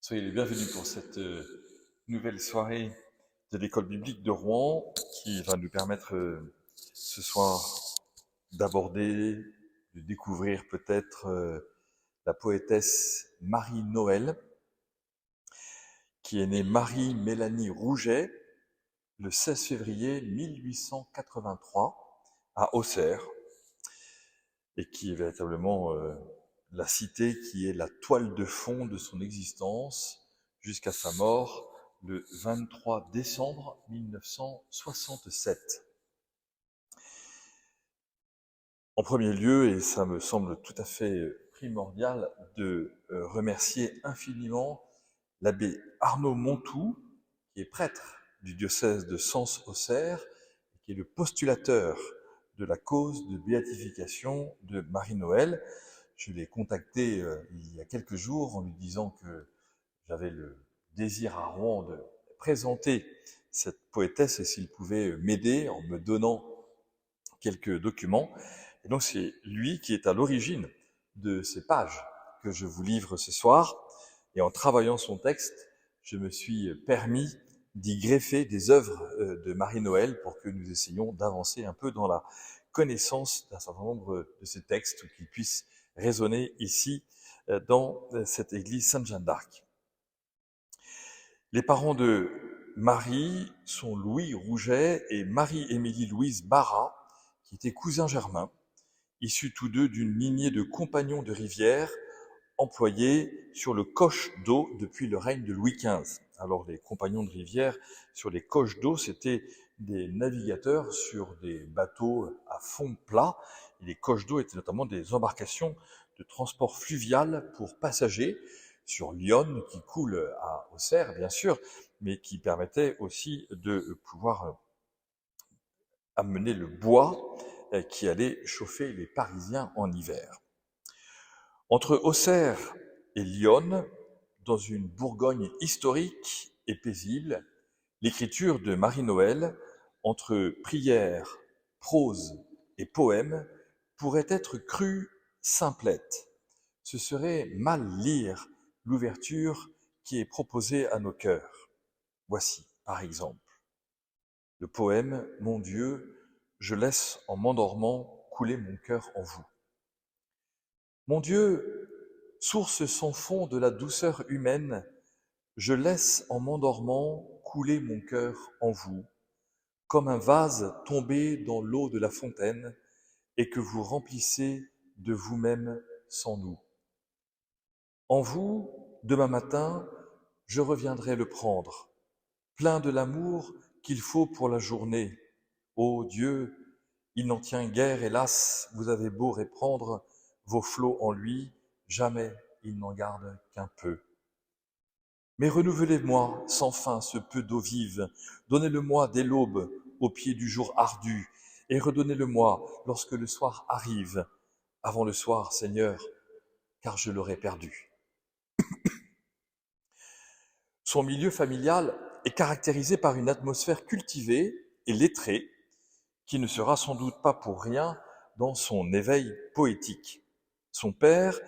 Soyez les bienvenus pour cette nouvelle soirée de l'école biblique de Rouen qui va nous permettre ce soir d'aborder, de découvrir peut-être la poétesse Marie-Noël, qui est née Marie-Mélanie Rouget le 16 février 1883 à Auxerre, et qui est véritablement la cité qui est la toile de fond de son existence jusqu'à sa mort le 23 décembre 1967. En premier lieu, et ça me semble tout à fait primordial, de remercier infiniment l'abbé Arnaud Montou, qui est prêtre du diocèse de Sens-Auxerre, qui est le postulateur de la cause de béatification de Marie-Noël. Je l'ai contacté il y a quelques jours en lui disant que j'avais le désir à Rouen de présenter cette poétesse et s'il pouvait m'aider en me donnant quelques documents. Et donc c'est lui qui est à l'origine de ces pages que je vous livre ce soir. Et en travaillant son texte, je me suis permis d'y greffer des œuvres de Marie-Noël pour que nous essayions d'avancer un peu dans la connaissance d'un certain nombre de ces textes ou qu'ils puissent résonner ici dans cette église Sainte-Jeanne d'Arc. Les parents de Marie sont Louis Rouget et Marie-Émilie-Louise Barrat, qui étaient cousins germains, issus tous deux d'une lignée de compagnons de rivière employés sur le coche d'eau depuis le règne de Louis XV. Alors les compagnons de rivière sur les coches d'eau, c'était des navigateurs sur des bateaux à fond plat. Et les coches d'eau étaient notamment des embarcations de transport fluvial pour passagers sur l'Yonne qui coule à Auxerre, bien sûr, mais qui permettait aussi de pouvoir amener le bois qui allait chauffer les Parisiens en hiver. Entre Auxerre et Lyon, dans une Bourgogne historique et paisible, l'écriture de Marie-Noël, entre prière, prose et poème, pourrait être crue simplette. Ce serait mal lire l'ouverture qui est proposée à nos cœurs. Voici, par exemple, le poème « Mon Dieu, je laisse en m'endormant couler mon cœur en vous ». Mon Dieu, source sans fond de la douceur humaine, je laisse en m'endormant couler mon cœur en vous, comme un vase tombé dans l'eau de la fontaine et que vous remplissez de vous-même sans nous. En vous, demain matin, je reviendrai le prendre, plein de l'amour qu'il faut pour la journée. Ô Dieu, il n'en tient guère, hélas, vous avez beau répandre vos flots en lui, jamais il n'en garde qu'un peu. Mais renouvelez-moi sans fin ce peu d'eau vive, donnez-le-moi dès l'aube au pied du jour ardu, et redonnez-le-moi lorsque le soir arrive, avant le soir, Seigneur, car je l'aurai perdu. Son milieu familial est caractérisé par une atmosphère cultivée et lettrée, qui ne sera sans doute pas pour rien dans son éveil poétique. Son père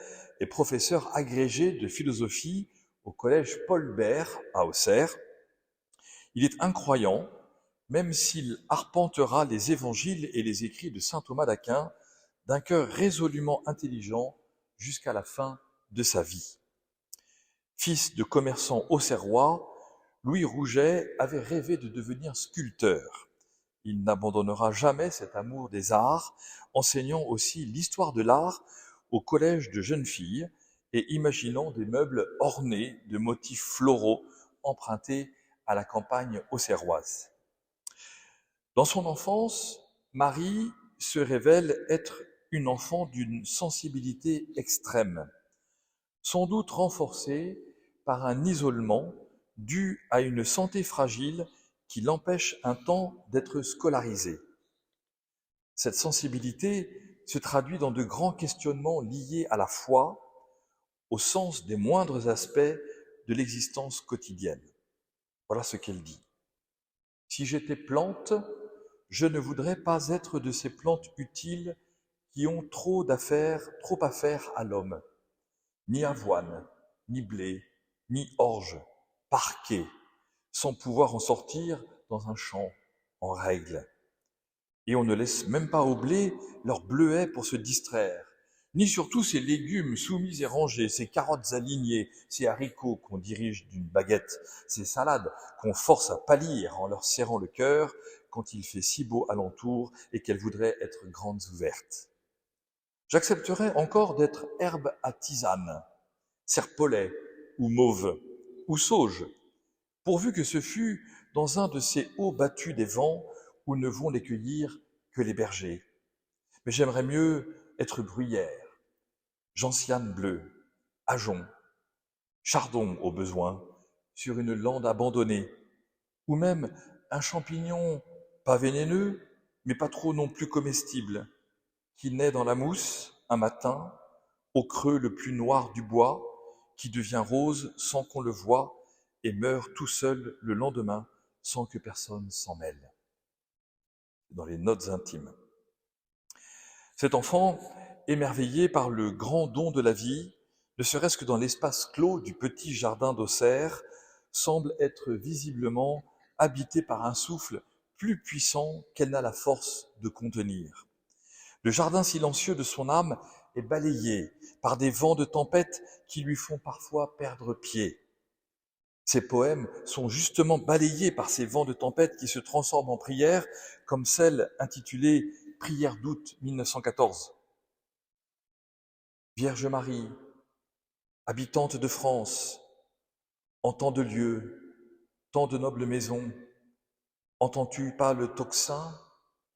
est professeur agrégé de philosophie au collège Paul Bert à Auxerre. Il est incroyant, même s'il arpentera les évangiles et les écrits de saint Thomas d'Aquin d'un cœur résolument intelligent jusqu'à la fin de sa vie. Fils de commerçant auxerrois, Louis Rouget avait rêvé de devenir sculpteur. Il n'abandonnera jamais cet amour des arts, enseignant aussi l'histoire de l'art au collège de jeunes filles et imaginant des meubles ornés de motifs floraux empruntés à la campagne auxerroise. Dans son enfance, Marie se révèle être une enfant d'une sensibilité extrême, sans doute renforcée par un isolement dû à une santé fragile qui l'empêche un temps d'être scolarisée. Cette sensibilité se traduit dans de grands questionnements liés à la foi, au sens des moindres aspects de l'existence quotidienne. Voilà ce qu'elle dit. Si j'étais plante, je ne voudrais pas être de ces plantes utiles qui ont trop à faire à l'homme, ni avoine, ni blé, ni orge, parquet, sans pouvoir en sortir dans un champ en règle. Et on ne laisse même pas au blé leurs bleuets pour se distraire, ni surtout ces légumes soumis et rangés, ces carottes alignées, ces haricots qu'on dirige d'une baguette, ces salades qu'on force à pâlir en leur serrant le cœur quand il fait si beau alentour et qu'elles voudraient être grandes ouvertes. J'accepterais encore d'être herbe à tisane, serpolet ou mauve ou sauge, pourvu que ce fût dans un de ces hauts battus des vents où ne vont les cueillir que les bergers. Mais j'aimerais mieux être bruyère, gentiane bleue, ajon, chardon au besoin, sur une lande abandonnée, ou même un champignon pas vénéneux, mais pas trop non plus comestible, qui naît dans la mousse un matin, au creux le plus noir du bois, qui devient rose sans qu'on le voie et meurt tout seul le lendemain sans que personne s'en mêle. Dans les notes intimes. Cet enfant, émerveillé par le grand don de la vie, ne serait-ce que dans l'espace clos du petit jardin d'Auxerre, semble être visiblement habité par un souffle plus puissant qu'elle n'a la force de contenir. Le jardin silencieux de son âme est balayé par des vents de tempête qui lui font parfois perdre pied. Ses poèmes sont justement balayés par ces vents de tempête qui se transforment en prières, comme celle intitulée « Prière d'août 1914 ». Vierge Marie, habitante de France, en tant de lieux, tant de nobles maisons, entends-tu pas le tocsin,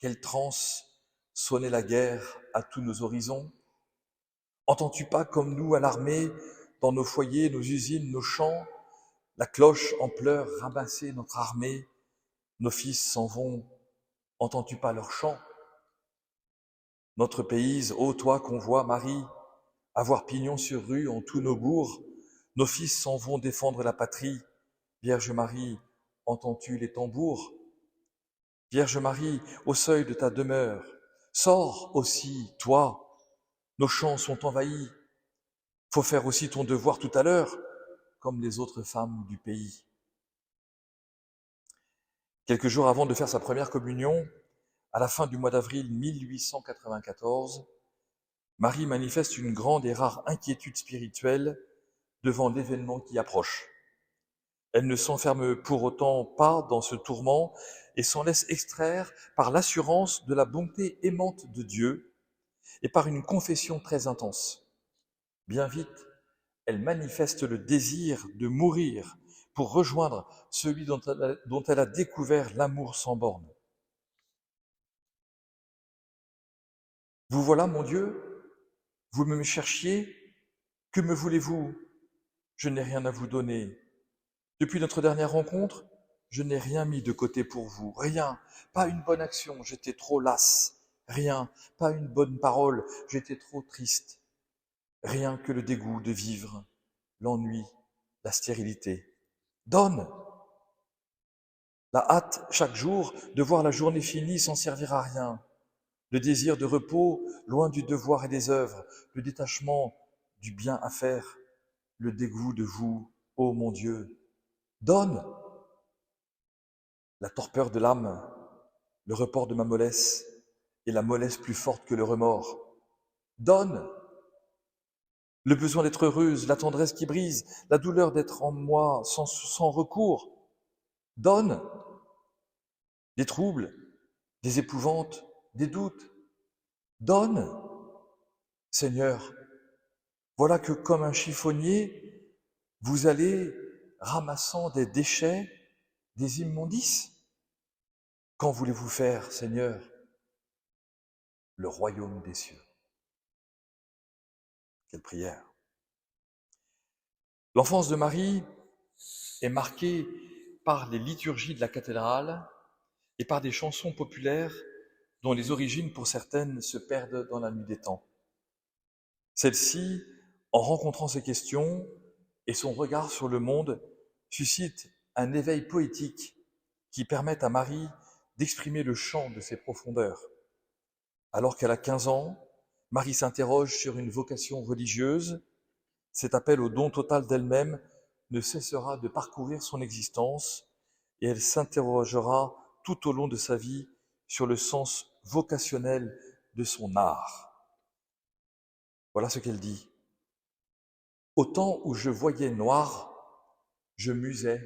quelle transe sonnait la guerre à tous nos horizons? Entends-tu pas comme nous à l'armée, dans nos foyers, nos usines, nos champs, la cloche en pleurs ramasser notre armée, nos fils s'en vont, entends-tu pas leur chant? Notre pays, ô toi qu'on voit, Marie, avoir pignon sur rue en tous nos bourgs, nos fils s'en vont défendre la patrie. Vierge Marie, entends-tu les tambours? Vierge Marie, au seuil de ta demeure, sors aussi, toi, nos champs sont envahis. Faut faire aussi ton devoir tout à l'heure, comme les autres femmes du pays. Quelques jours avant de faire sa première communion, à la fin du mois d'avril 1894, Marie manifeste une grande et rare inquiétude spirituelle devant l'événement qui approche. Elle ne s'enferme pour autant pas dans ce tourment et s'en laisse extraire par l'assurance de la bonté aimante de Dieu et par une confession très intense. Bien vite, elle manifeste le désir de mourir pour rejoindre celui dont elle a découvert l'amour sans borne. Vous voilà, mon Dieu, vous me cherchiez, que me voulez-vous? Je n'ai rien à vous donner. Depuis notre dernière rencontre, je n'ai rien mis de côté pour vous, rien, pas une bonne action, j'étais trop lasse, rien, pas une bonne parole, j'étais trop triste, rien que le dégoût de vivre, l'ennui, la stérilité. Donne! La hâte chaque jour de voir la journée finie sans servir à rien, le désir de repos loin du devoir et des œuvres, le détachement du bien à faire, le dégoût de vous, ô mon Dieu. Donne! La torpeur de l'âme, le report de ma mollesse et la mollesse plus forte que le remords. Donne! Le besoin d'être heureuse, la tendresse qui brise, la douleur d'être en moi sans recours. Donne! Des troubles, des épouvantes, des doutes. Donne! Seigneur, voilà que comme un chiffonnier, vous allez ramassant des déchets, des immondices. Quand voulez-vous faire, Seigneur, le royaume des cieux? Quelle prière! L'enfance de Marie est marquée par les liturgies de la cathédrale et par des chansons populaires dont les origines, pour certaines, se perdent dans la nuit des temps. Celle-ci, en rencontrant ces questions et son regard sur le monde, suscite un éveil poétique qui permet à Marie d'exprimer le chant de ses profondeurs. Alors qu'elle a 15 ans, Marie s'interroge sur une vocation religieuse. Cet appel au don total d'elle-même ne cessera de parcourir son existence et elle s'interrogera tout au long de sa vie sur le sens vocationnel de son art. Voilà ce qu'elle dit. Au temps où je voyais noir, je musais,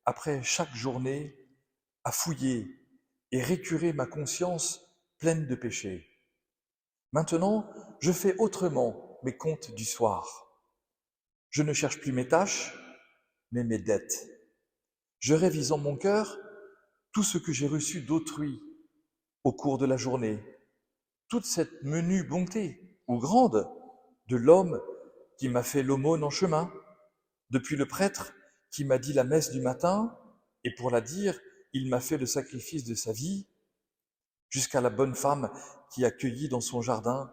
après chaque journée, à fouiller et récurer ma conscience pleine de péchés. Maintenant, je fais autrement mes comptes du soir. Je ne cherche plus mes tâches, mais mes dettes. Je révise en mon cœur tout ce que j'ai reçu d'autrui au cours de la journée, toute cette menue bonté, ou grande, de l'homme qui m'a fait l'aumône en chemin, depuis le prêtre qui m'a dit la messe du matin, et pour la dire, il m'a fait le sacrifice de sa vie, jusqu'à la bonne femme qui a cueilli dans son jardin,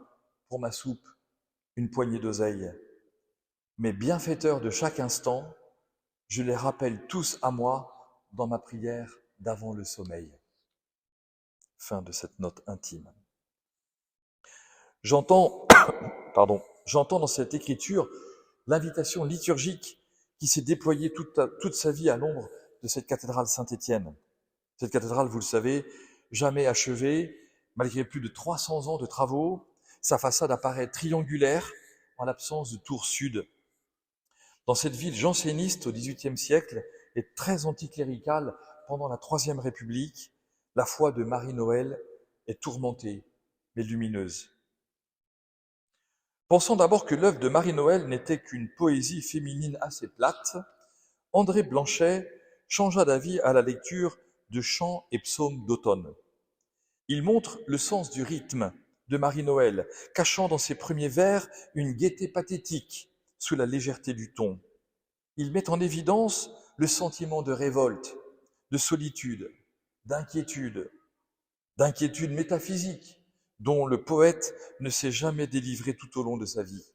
pour ma soupe, une poignée d'oseille. Mes bienfaiteurs de chaque instant, je les rappelle tous à moi dans ma prière d'avant le sommeil. Fin de cette note intime. J'entends dans cette écriture l'invitation liturgique qui s'est déployée toute sa vie à l'ombre de cette cathédrale Saint-Étienne. Cette cathédrale, vous le savez, jamais achevée, malgré plus de 300 ans de travaux, sa façade apparaît triangulaire en l'absence de tour sud. Dans cette ville janséniste au XVIIIe siècle et très anticléricale pendant la Troisième République, la foi de Marie-Noël est tourmentée, mais lumineuse. Pensant d'abord que l'œuvre de Marie-Noël n'était qu'une poésie féminine assez plate, André Blanchet changea d'avis à la lecture de chants et psaumes d'automne. Il montre le sens du rythme de Marie-Noël, cachant dans ses premiers vers une gaieté pathétique sous la légèreté du ton. Il met en évidence le sentiment de révolte, de solitude, d'inquiétude métaphysique, dont le poète ne s'est jamais délivré tout au long de sa vie.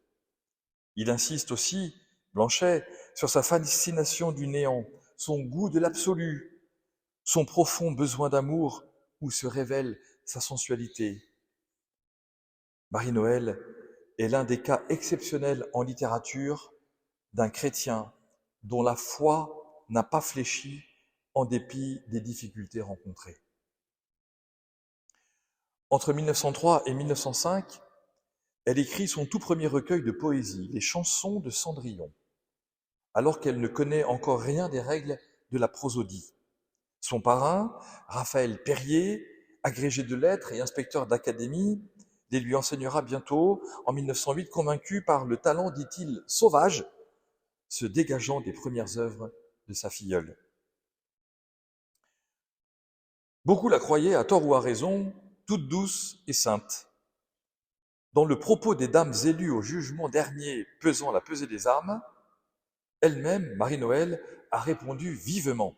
Il insiste aussi, Blanchet, sur sa fascination du néant, son goût de l'absolu, son profond besoin d'amour où se révèle sa sensualité. Marie-Noël est l'un des cas exceptionnels en littérature d'un chrétien dont la foi n'a pas fléchi en dépit des difficultés rencontrées. Entre 1903 et 1905, elle écrit son tout premier recueil de poésie, Les Chansons de Cendrillon, alors qu'elle ne connaît encore rien des règles de la prosodie. Son parrain, Raphaël Perrier, agrégé de lettres et inspecteur d'académie, les lui enseignera bientôt, en 1908, convaincu par le talent, dit-il, sauvage, se dégageant des premières œuvres de sa filleule. Beaucoup la croyaient, à tort ou à raison, toute douce et sainte. Dans le propos des dames élues au jugement dernier pesant la pesée des armes, elle-même, Marie-Noël, a répondu vivement.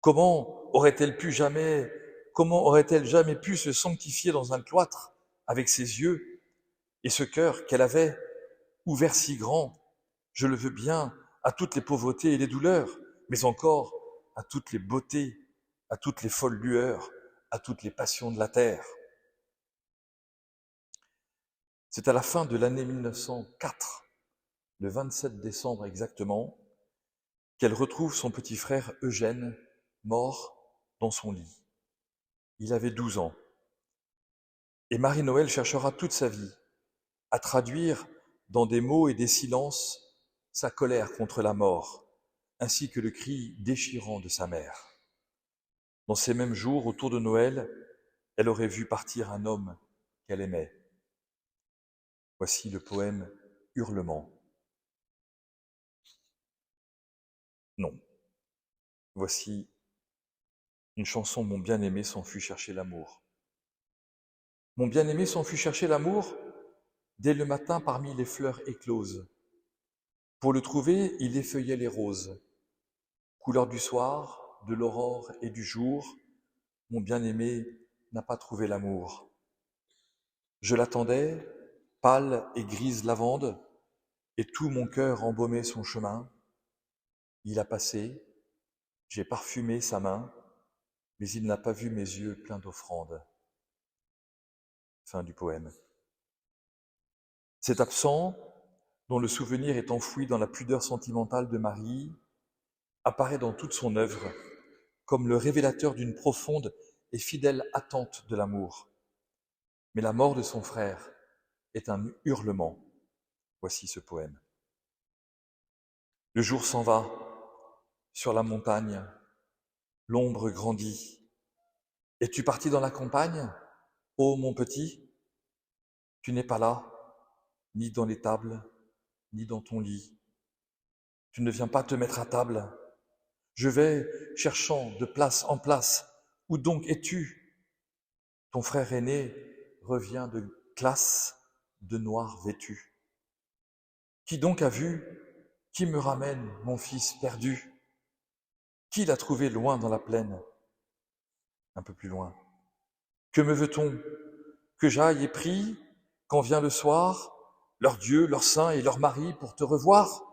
Comment aurait-elle jamais pu se sanctifier dans un cloître avec ses yeux et ce cœur qu'elle avait ouvert si grand, je le veux bien, à toutes les pauvretés et les douleurs, mais encore à toutes les beautés, à toutes les folles lueurs, à toutes les passions de la terre. C'est à la fin de l'année 1904, le 27 décembre exactement, qu'elle retrouve son petit frère Eugène, mort dans son lit. Il avait 12 ans. Et Marie-Noël cherchera toute sa vie à traduire dans des mots et des silences sa colère contre la mort, ainsi que le cri déchirant de sa mère. Dans ces mêmes jours, autour de Noël, elle aurait vu partir un homme qu'elle aimait. Voici le poème Hurlement. Non. Voici une chanson, Mon bien-aimé s'enfuit chercher l'amour. Mon bien-aimé s'enfuit chercher l'amour dès le matin parmi les fleurs écloses. Pour le trouver, il effeuillait les roses. Couleur du soir, de l'aurore et du jour, mon bien-aimé n'a pas trouvé l'amour. Je l'attendais, pâle et grise lavande, et tout mon cœur embaumait son chemin. Il a passé, j'ai parfumé sa main, mais il n'a pas vu mes yeux pleins d'offrandes. Fin du poème. Cet absent, dont le souvenir est enfoui dans la pudeur sentimentale de Marie, apparaît dans toute son œuvre comme le révélateur d'une profonde et fidèle attente de l'amour. Mais la mort de son frère est un hurlement. Voici ce poème. Le jour s'en va, sur la montagne, l'ombre grandit. Es-tu parti dans la campagne, ô mon petit? Tu n'es pas là, ni dans les tables, ni dans ton lit. Tu ne viens pas te mettre à table. Je vais, cherchant de place en place, où donc es-tu? Ton frère aîné revient de classe, de noir vêtu. Qui donc a vu? Qui me ramène mon fils perdu? Qui l'a trouvé loin dans la plaine? Un peu plus loin. Que me veut-on? Que j'aille épris, quand vient le soir, leur Dieu, leur saint et leur mari pour te revoir?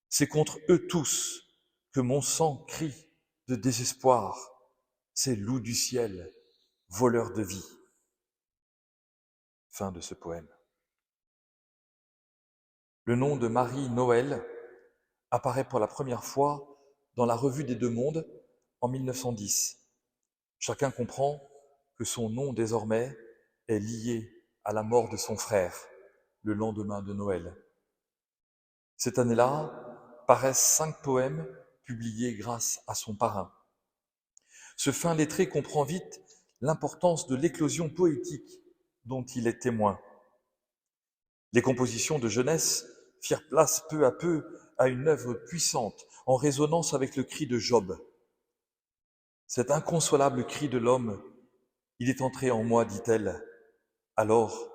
C'est contre eux tous que mon sang crie de désespoir. Ces loups du ciel, voleurs de vie. Fin de ce poème. Le nom de Marie Noël apparaît pour la première fois dans la Revue des Deux Mondes en 1910. Chacun comprend que son nom désormais est lié à la mort de son frère le lendemain de Noël. Cette année-là, paraissent 5 poèmes publiés grâce à son parrain. Ce fin lettré comprend vite l'importance de l'éclosion poétique dont il est témoin. Les compositions de jeunesse firent place peu à peu à une œuvre puissante, en résonance avec le cri de Job. Cet inconsolable cri de l'homme, il est entré en moi, dit-elle, alors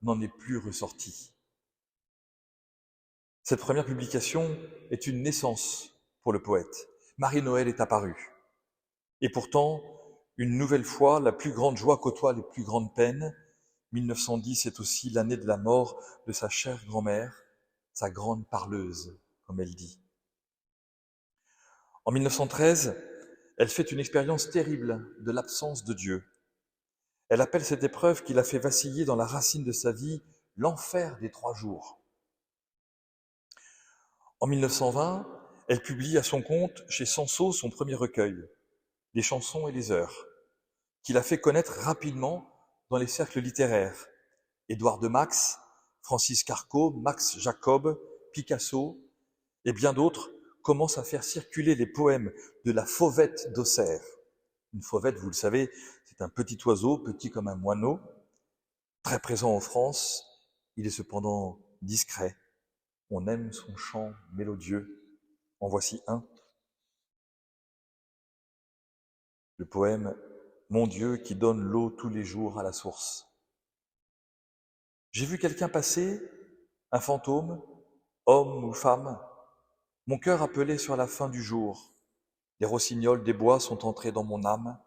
n'en est plus ressorti. Cette première publication est une naissance pour le poète. Marie-Noël est apparue. Et pourtant, une nouvelle fois, la plus grande joie côtoie les plus grandes peines. 1910 est aussi l'année de la mort de sa chère grand-mère, sa grande parleuse, comme elle dit. En 1913, elle fait une expérience terrible de l'absence de Dieu. Elle appelle cette épreuve qui l'a fait vaciller dans la racine de sa vie l'enfer des 3 jours. En 1920, elle publie à son compte chez Sanso son premier recueil, Les chansons et les heures, qu'il a fait connaître rapidement dans les cercles littéraires. Édouard de Max, Francis Carco, Max Jacob, Picasso et bien d'autres commencent à faire circuler les poèmes de la fauvette d'Auxerre. Une fauvette, vous le savez, c'est un petit oiseau, petit comme un moineau, très présent en France. Il est cependant discret. On aime son chant mélodieux. En voici un. Le poème « Mon Dieu qui donne l'eau tous les jours à la source ». J'ai vu quelqu'un passer, un fantôme, homme ou femme. Mon cœur appelait sur la fin du jour. Les rossignols des bois sont entrés dans mon âme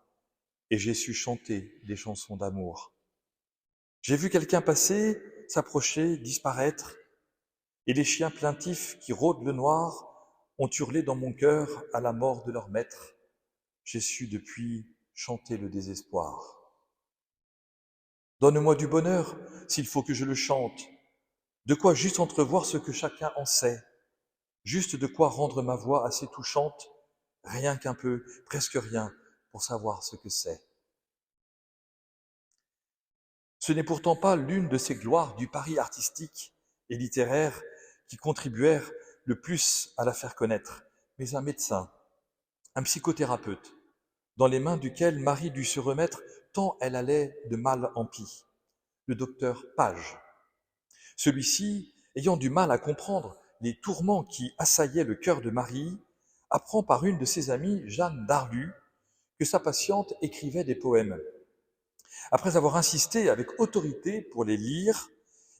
et j'ai su chanter des chansons d'amour. J'ai vu quelqu'un passer, s'approcher, disparaître, et les chiens plaintifs qui rôdent le noir ont hurlé dans mon cœur à la mort de leur maître. J'ai su depuis chanter le désespoir. Donne-moi du bonheur, s'il faut que je le chante, de quoi juste entrevoir ce que chacun en sait, juste de quoi rendre ma voix assez touchante, rien qu'un peu, presque rien, pour savoir ce que c'est. Ce n'est pourtant pas l'une de ces gloires du Paris artistique et littéraire qui contribuèrent le plus à la faire connaître, mais un médecin, un psychothérapeute, dans les mains duquel Marie dut se remettre tant elle allait de mal en pis, le docteur Page. Celui-ci, ayant du mal à comprendre les tourments qui assaillaient le cœur de Marie, apprend par une de ses amies, Jeanne d'Arlus, que sa patiente écrivait des poèmes. Après avoir insisté avec autorité pour les lire,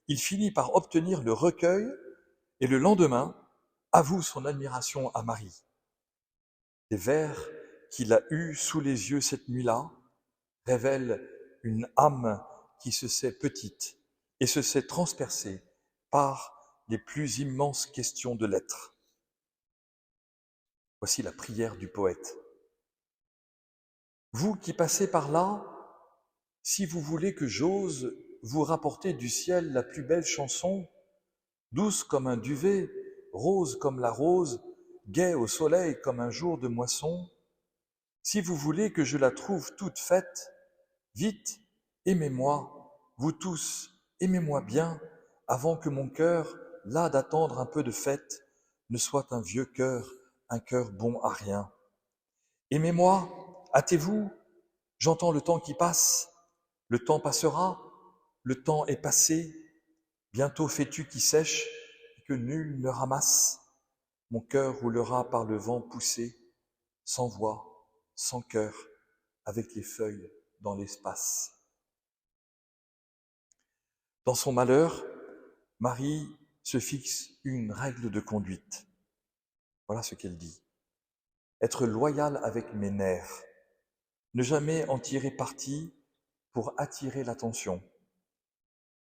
il finit par obtenir le recueil et le lendemain avoue son admiration à Marie. Les vers qu'il a eus sous les yeux cette nuit-là révèlent une âme qui se sait petite et se sait transpercée par les plus immenses questions de l'être. Voici la prière du poète. Vous qui passez par là, si vous voulez que j'ose vous rapporter du ciel la plus belle chanson, douce comme un duvet, rose comme la rose, gaie au soleil comme un jour de moisson. Si vous voulez que je la trouve toute faite, vite, aimez-moi, vous tous, aimez-moi bien, avant que mon cœur, las d'attendre un peu de fête, ne soit un vieux cœur, un cœur bon à rien. Aimez-moi, hâtez-vous, j'entends le temps qui passe, le temps passera, le temps est passé, bientôt fais-tu qui sèche et que nul ne ramasse. Mon cœur roulera par le vent poussé, sans voix, sans cœur, avec les feuilles dans l'espace. Dans son malheur, Marie se fixe une règle de conduite. Voilà ce qu'elle dit. Être loyale avec mes nerfs, ne jamais en tirer parti pour attirer l'attention,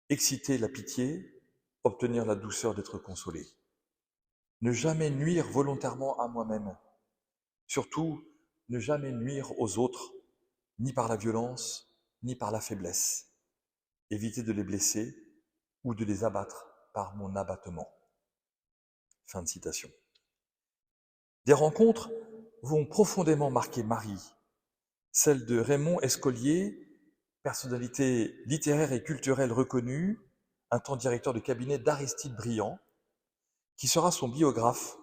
exciter la pitié, obtenir la douceur d'être consolé. Ne jamais nuire volontairement à moi-même, surtout ne jamais nuire aux autres, ni par la violence, ni par la faiblesse. Éviter de les blesser ou de les abattre par mon abattement. Fin de citation. Des rencontres vont profondément marquer Marie, celle de Raymond Escolier, personnalité littéraire et culturelle reconnue, un temps directeur de cabinet d'Aristide Briand, qui sera son biographe,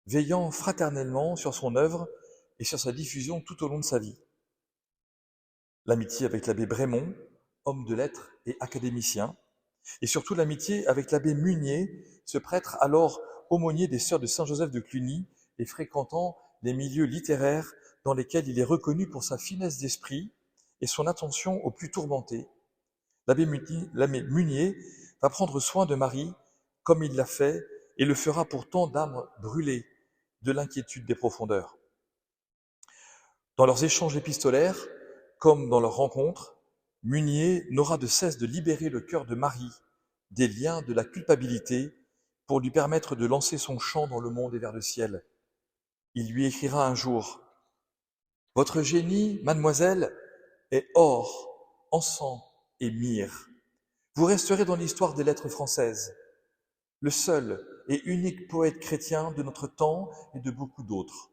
veillant fraternellement sur son œuvre et sur sa diffusion tout au long de sa vie. L'amitié avec l'abbé Brémond, homme de lettres et académicien, et surtout l'amitié avec l'abbé Munier, ce prêtre alors aumônier des sœurs de Saint-Joseph de Cluny et fréquentant les milieux littéraires dans lesquels il est reconnu pour sa finesse d'esprit et son attention aux plus tourmentés. L'abbé Munier va prendre soin de Marie comme il l'a fait et le fera pour tant d'âmes brûlées de l'inquiétude des profondeurs. Dans leurs échanges épistolaires, comme dans leurs rencontres, Munier n'aura de cesse de libérer le cœur de Marie des liens de la culpabilité pour lui permettre de lancer son chant dans le monde et vers le ciel. Il lui écrira un jour « Votre génie, mademoiselle, est or, encens et myrrhe. Vous resterez dans l'histoire des lettres françaises, le seul et unique poète chrétien de notre temps et de beaucoup d'autres.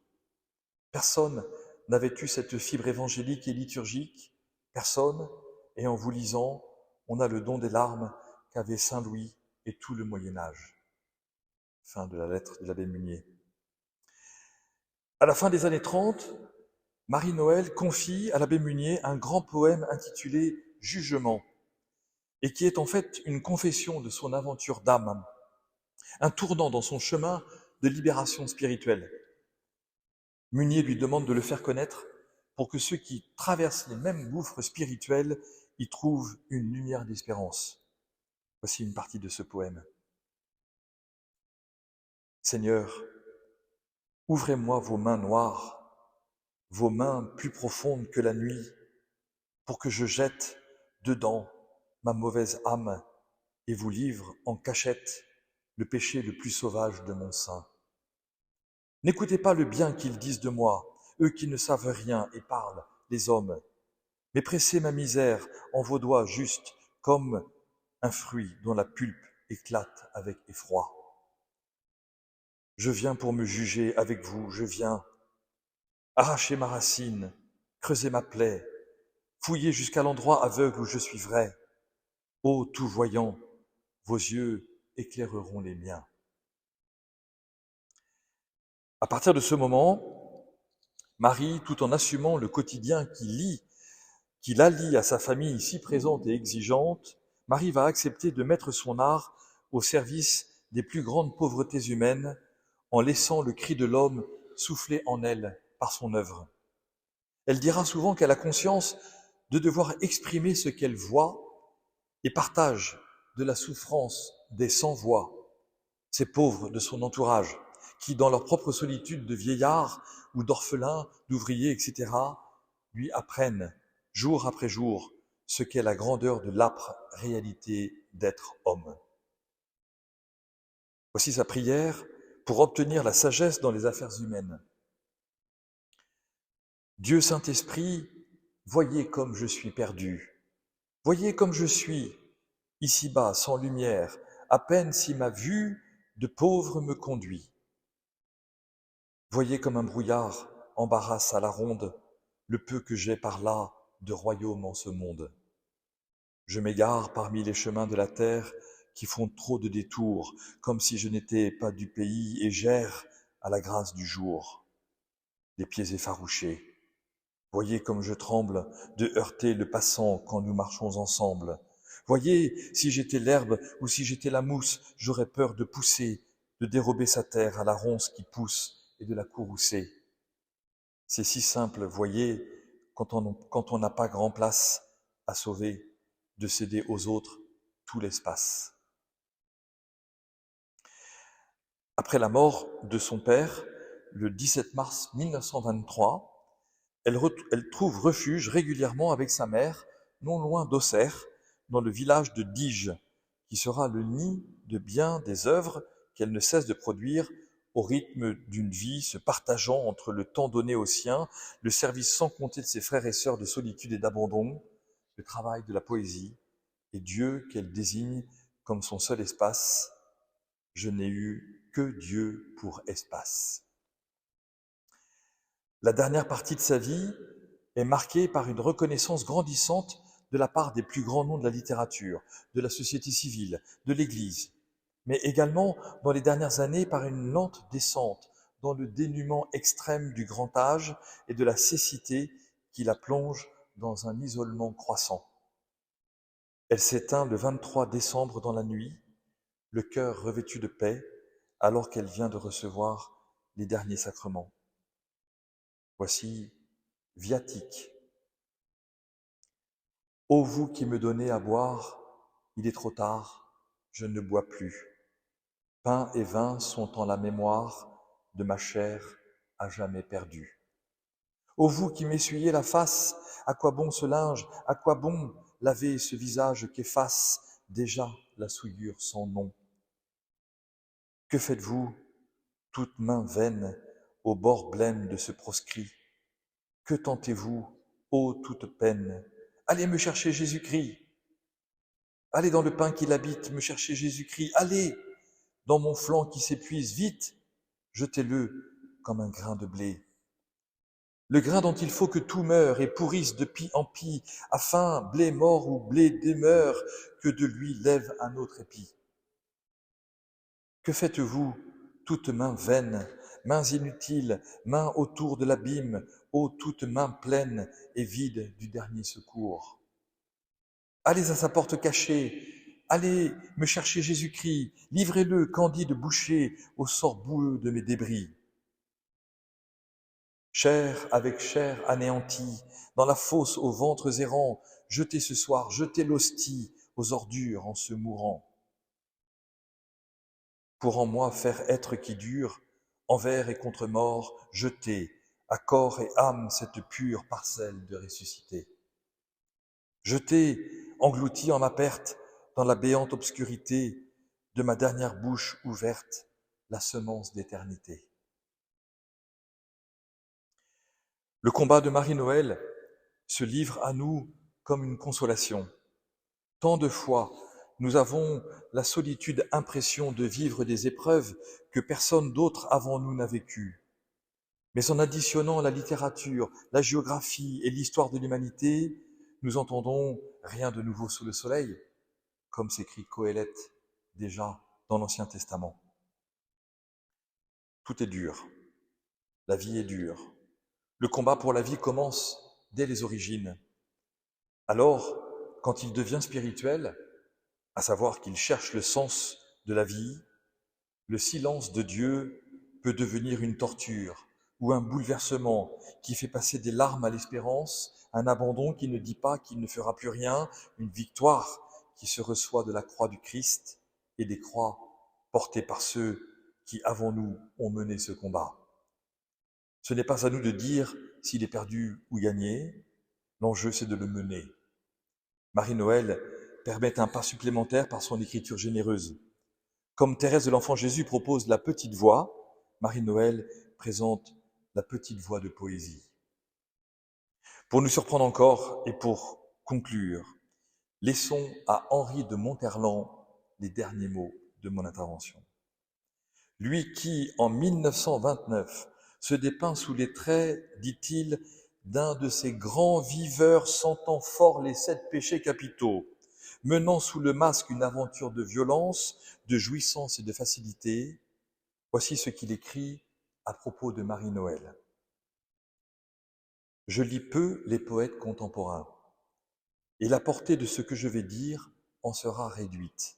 Personne n'avait eu cette fibre évangélique et liturgique, personne, et en vous lisant, on a le don des larmes qu'avait Saint Louis et tout le Moyen-Âge. » Fin de la lettre de l'abbé Munier. À la fin des années 30, Marie-Noël confie à l'abbé Munier un grand poème intitulé « Jugement », et qui est en fait une confession de son aventure d'âme, un tournant dans son chemin de libération spirituelle. Munier lui demande de le faire connaître pour que ceux qui traversent les mêmes gouffres spirituels y trouvent une lumière d'espérance. Voici une partie de ce poème. Seigneur, ouvrez-moi vos mains noires, vos mains plus profondes que la nuit, pour que je jette dedans ma mauvaise âme et vous livre en cachette le péché le plus sauvage de mon sein. N'écoutez pas le bien qu'ils disent de moi, eux qui ne savent rien et parlent, les hommes, mais pressez ma misère en vos doigts justes comme un fruit dont la pulpe éclate avec effroi. Je viens pour me juger avec vous, je viens arracher ma racine, creuser ma plaie, fouiller jusqu'à l'endroit aveugle où je suis vrai. Ô tout voyant, vos yeux éclaireront les miens. À partir de ce moment, Marie, tout en assumant le quotidien qui la lie à sa famille si présente et exigeante, Marie va accepter de mettre son art au service des plus grandes pauvretés humaines en laissant le cri de l'homme souffler en elle par son œuvre. Elle dira souvent qu'elle a conscience de devoir exprimer ce qu'elle voit et partage de la souffrance des sans-voix, ces pauvres de son entourage, qui, dans leur propre solitude de vieillards ou d'orphelins, d'ouvriers, etc., lui apprennent, jour après jour, ce qu'est la grandeur de l'âpre réalité d'être homme. Voici sa prière pour obtenir la sagesse dans les affaires humaines. Dieu Saint-Esprit, voyez comme je suis perdu, voyez comme je suis, ici-bas, sans lumière, à peine si ma vue de pauvre me conduit. Voyez comme un brouillard embarrasse à la ronde le peu que j'ai par là de royaume en ce monde. Je m'égare parmi les chemins de la terre qui font trop de détours, comme si je n'étais pas du pays et j'erre à la grâce du jour, les pieds effarouchés. Voyez comme je tremble de heurter le passant quand nous marchons ensemble. Voyez, si j'étais l'herbe ou si j'étais la mousse, j'aurais peur de pousser, de dérober sa terre à la ronce qui pousse et de la courroucer. C'est si simple, voyez, quand on n'a pas grand place à sauver, de céder aux autres tout l'espace. Après la mort de son père, le 17 mars 1923, elle trouve refuge régulièrement avec sa mère, non loin d'Auxerre, dans le village de Diges, qui sera le nid de bien des œuvres qu'elle ne cesse de produire au rythme d'une vie se partageant entre le temps donné aux siens, le service sans compter de ses frères et sœurs de solitude et d'abandon, le travail de la poésie, et Dieu qu'elle désigne comme son seul espace. Je n'ai eu que Dieu pour espace. La dernière partie de sa vie est marquée par une reconnaissance grandissante de la part des plus grands noms de la littérature, de la société civile, de l'Église, mais également dans les dernières années par une lente descente dans le dénuement extrême du grand âge et de la cécité qui la plonge dans un isolement croissant. Elle s'éteint le 23 décembre dans la nuit, le cœur revêtu de paix, alors qu'elle vient de recevoir les derniers sacrements. Voici Viatique. Ô vous qui me donnez à boire, il est trop tard, je ne bois plus. Pain et vin sont en la mémoire de ma chair à jamais perdue. Ô vous qui m'essuyez la face, à quoi bon ce linge, à quoi bon laver ce visage qu'efface déjà la souillure sans nom? Que faites-vous, toute main vaine, au bord blême de ce proscrit? Que tentez-vous, ô toute peine? Allez me chercher Jésus-Christ. Allez dans le pain qui l'habite, me chercher Jésus-Christ. Allez dans mon flanc qui s'épuise, vite, jetez-le comme un grain de blé. Le grain dont il faut que tout meure et pourrisse de pie en pie, afin, blé mort ou blé demeure, que de lui lève un autre épi. Que faites-vous, toute main vaine, mains inutiles, mains autour de l'abîme, ô toute main pleine et vide du dernier secours? Allez à sa porte cachée, allez me chercher Jésus-Christ, livrez-le, candide boucher, au sort boueux de mes débris. Chair avec chair anéantie, dans la fosse aux ventres errants, jetez ce soir, jetez l'hostie aux ordures en se mourant. Pour en moi faire être qui dure, envers et contre mort, jetez, à corps et âme, cette pure parcelle de ressuscité. Jetez, englouti en ma perte, dans la béante obscurité de ma dernière bouche ouverte, la semence d'éternité. Le combat de Marie-Noël se livre à nous comme une consolation. Tant de fois, nous avons la solitude impression de vivre des épreuves que personne d'autre avant nous n'a vécues. Mais en additionnant la littérature, la géographie et l'histoire de l'humanité, nous entendons rien de nouveau sous le soleil, comme s'écrit Coëlette déjà dans l'Ancien Testament. Tout est dur, la vie est dure. Le combat pour la vie commence dès les origines. Alors, quand il devient spirituel, à savoir qu'il cherche le sens de la vie, le silence de Dieu peut devenir une torture ou un bouleversement qui fait passer des larmes à l'espérance, un abandon qui ne dit pas qu'il ne fera plus rien, une victoire qui se reçoit de la croix du Christ et des croix portées par ceux qui, avant nous, ont mené ce combat. Ce n'est pas à nous de dire s'il est perdu ou gagné, l'enjeu c'est de le mener. Marie-Noël permet un pas supplémentaire par son écriture généreuse. Comme Thérèse de l'Enfant Jésus propose la petite voix, Marie-Noël présente la petite voix de poésie. Pour nous surprendre encore et pour conclure, laissons à Henri de Monterland les derniers mots de mon intervention. Lui qui, en 1929, se dépeint sous les traits, dit-il, d'un de ces grands viveurs sentant fort les 7 péchés capitaux, menant sous le masque une aventure de violence, de jouissance et de facilité, voici ce qu'il écrit à propos de Marie-Noël. Je lis peu les poètes contemporains, et la portée de ce que je vais dire en sera réduite.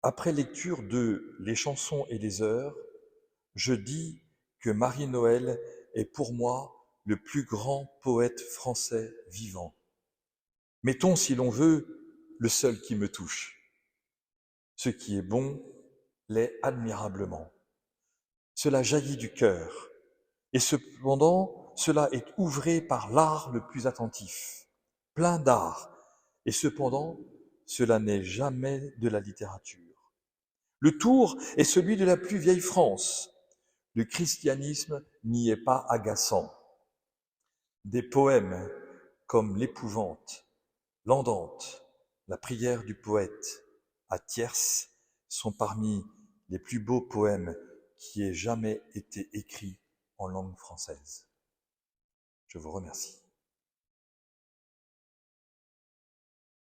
Après lecture de Les chansons et les heures, je dis que Marie-Noël est pour moi le plus grand poète français vivant. Mettons, si l'on veut, le seul qui me touche. Ce qui est bon l'est admirablement. Cela jaillit du cœur, et cependant, cela est ouvré par l'art le plus attentif, plein d'art, et cependant, cela n'est jamais de la littérature. Le tour est celui de la plus vieille France. Le christianisme n'y est pas agaçant. Des poèmes comme L'Épouvante, L'Andante, La prière du poète à tierces sont parmi les plus beaux poèmes qui aient jamais été écrits en langue française. Je vous remercie.